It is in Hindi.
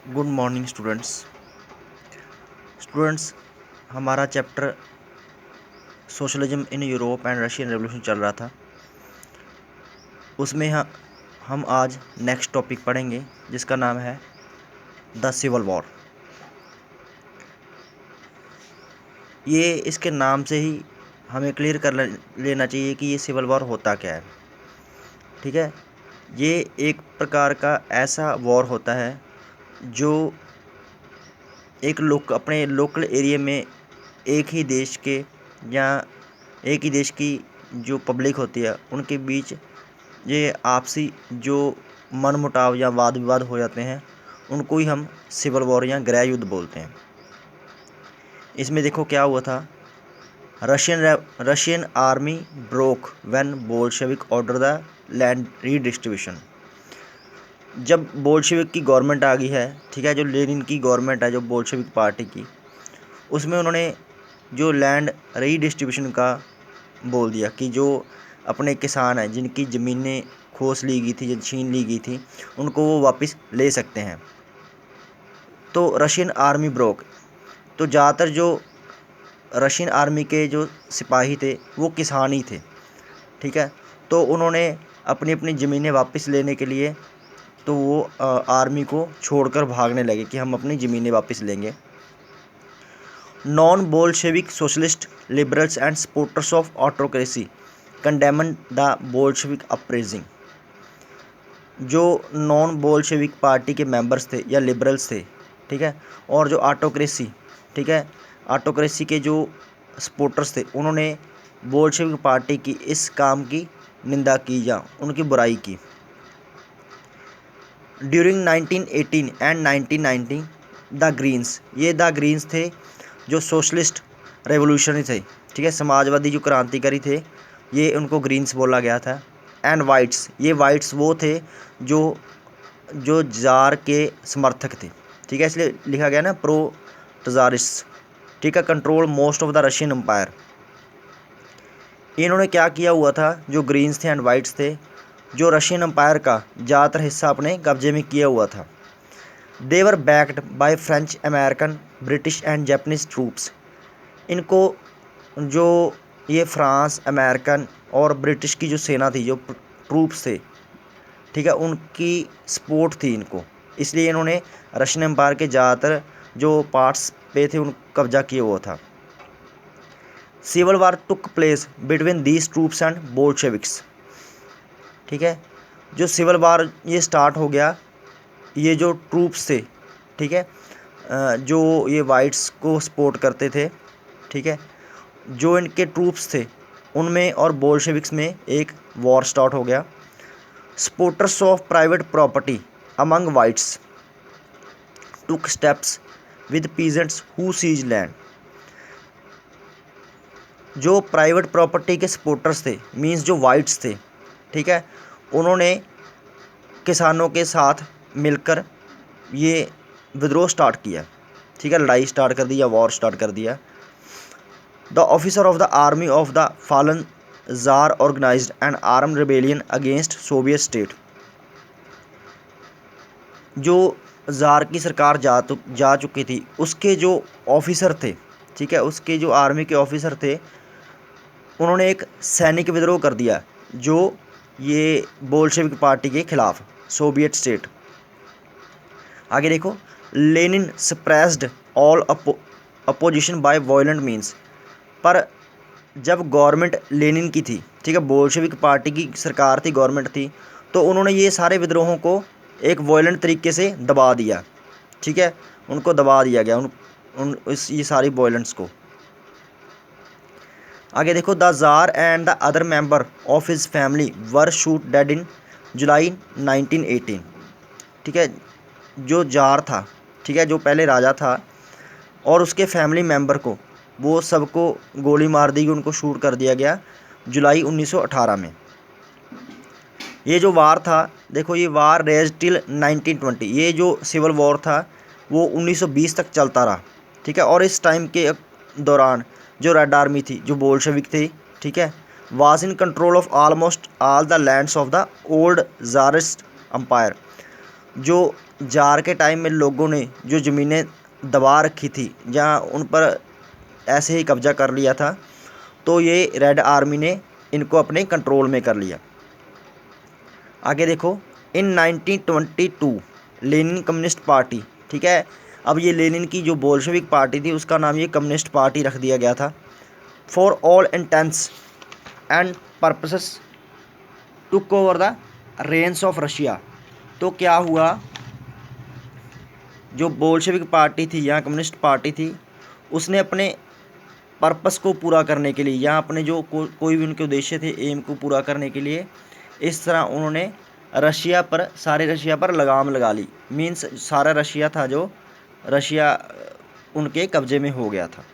Good morning students. हमारा chapter socialism in Europe and Russian revolution चल रहा था। उसमें हम आज नेक्स्ट टॉपिक पढ़ेंगे जिसका नाम है द सिविल वॉर। ये इसके नाम से ही हमें क्लियर कर लेना चाहिए कि ये सिविल वॉर होता क्या है। ठीक है, ये एक प्रकार का ऐसा वॉर होता है जो अपने लोकल एरिया में एक ही देश के या एक ही देश की जो पब्लिक होती है उनके बीच ये आपसी जो मनमुटाव या वाद विवाद हो जाते हैं उनको ही हम सिविल वॉर या गृह युद्ध बोलते हैं। इसमें देखो क्या हुआ था। Russian army broke when Bolshevik order the land redistribution. जब बोल्शेविक की गवर्नमेंट आ गई है, ठीक है, जो लेनिन की गवर्नमेंट है, जो बोल्शेविक पार्टी की, उसमें उन्होंने जो लैंड रीडिस्ट्रीब्यूशन का बोल दिया कि जो अपने किसान हैं जिनकी ज़मीनें खोस ली गई थी या छीन ली गई थी उनको वो वापस ले सकते हैं। तो रशियन आर्मी ब्रोक, तो ज़्यादातर जो रशियन आर्मी के जो सिपाही थे वो किसान ही थे। ठीक है, तो उन्होंने अपनी अपनी ज़मीनें वापस लेने के लिए तो वो आर्मी को छोड़कर भागने लगे कि हम अपनी ज़मीनें वापस लेंगे। Non Bolshevik socialist liberals and supporters of autocracy condemn the Bolshevik uprising. जो नॉन बोल्शेविक पार्टी के मेंबर्स थे या लिबरल्स थे, ठीक है, और जो ऑटोक्रेसी, ठीक है, ऑटोक्रेसी के जो सपोर्टर्स थे उन्होंने बोल्शेविक पार्टी की इस काम की निंदा की या उनकी बुराई की। ड्यूरिंग 1918 एंड 1919 द ग्रीन्स, ये द ग्रीन्स थे जो सोशलिस्ट रेवोल्यूशनरी थे, ठीक है, समाजवादी जो क्रांतिकारी थे, ये उनको ग्रीन्स बोला गया था। एंड वाइट्स, ये वाइट्स वो थे जो जो जार के समर्थक थे, ठीक है, इसलिए लिखा गया ना प्रो तजारिस, ठीक है, control most of the Russian empire. इन्होंने क्या किया हुआ था, जो ग्रीन्स थे एंड वाइट्स थे, जो रशियन एम्पायर का ज़्यादातर हिस्सा अपने कब्जे में किया हुआ था। They were backed by French, American, British and Japanese troops. इनको जो ये फ्रांस, अमेरिकन और ब्रिटिश की जो सेना थी, जो ट्रूप्स थे, ठीक है, उनकी सपोर्ट थी इनको, इसलिए इन्होंने रशियन एम्पायर के ज़्यादातर जो पार्ट्स पे थे उन कब्जा किया हुआ था। Civil war took place between these troops and Bolsheviks. ठीक है, जो सिविल वार ये स्टार्ट हो गया, ये जो ट्रूप्स थे, ठीक है, जो ये वाइट्स को सपोर्ट करते थे, ठीक है, जो इनके ट्रूप्स थे उनमें और बोल्शेविक्स में एक वॉर स्टार्ट हो गया। Supporters of private property among whites took steps with peasants who seize land. जो प्राइवेट प्रॉपर्टी के सपोर्टर्स थे, मींस जो वाइट्स थे, ठीक है, उन्होंने किसानों के साथ मिलकर ये विद्रोह स्टार्ट किया, ठीक है, लड़ाई स्टार्ट कर दी या वॉर स्टार्ट कर दिया। The officer of the army of the fallen tsar organised an arm rebellion against Soviet state. जो जार की सरकार जा चुकी थी, उसके जो ऑफिसर थे, ठीक है, उसके जो आर्मी के ऑफिसर थे, उन्होंने एक सैनिक विद्रोह कर दिया जो ये बोल्शेविक पार्टी के खिलाफ, सोवियत स्टेट। आगे देखो, Lenin suppressed all opposition by violent means. पर जब गवर्नमेंट लेनिन की थी, ठीक है, बोल्शेविक पार्टी की सरकार थी, गवर्नमेंट थी, तो उन्होंने ये सारे विद्रोहों को एक वायलेंट तरीके से दबा दिया, ठीक है, उनको दबा दिया गया ये सारी वायलेंट्स को। आगे देखो, the tsar and the other member of his family were shot dead in July 1918। ठीक है, जो जार था, ठीक है, जो पहले राजा था, और उसके फैमिली मेंबर को, वो सबको गोली मार दी गई, उनको शूट कर दिया गया जुलाई 1918 में। ये जो वार था, देखो, ये वार रेज टिल 1920। ये जो सिविल वॉर था वो 1920 तक चलता रहा, ठीक है, और इस टाइम के दौरान जो रेड आर्मी थी, जो बोल्शेविक थी, ठीक है, was in control of almost all the lands of the old tsarist empire. जो जार के टाइम में लोगों ने जो ज़मीनें दबा रखी थी, जहाँ उन पर ऐसे ही कब्जा कर लिया था, तो ये रेड आर्मी ने इनको अपने कंट्रोल में कर लिया। आगे देखो, इन 1922 लेनिन कम्युनिस्ट पार्टी, ठीक है, अब ये लेनिन की जो बोल्शेविक पार्टी थी उसका नाम ये कम्युनिस्ट पार्टी रख दिया गया था। For all intends and purposes took over the Reigns of Russia. तो क्या हुआ, जो बोल्शेविक पार्टी थी या कम्युनिस्ट पार्टी थी, उसने अपने पर्पस को पूरा करने के लिए या अपने जो कोई भी उनके उद्देश्य थे, एम को पूरा करने के लिए इस तरह उन्होंने रशिया पर, सारे रशिया पर लगाम लगा ली। मीन्स सारा रशिया था जो रशिया उनके कब्जे में हो गया था।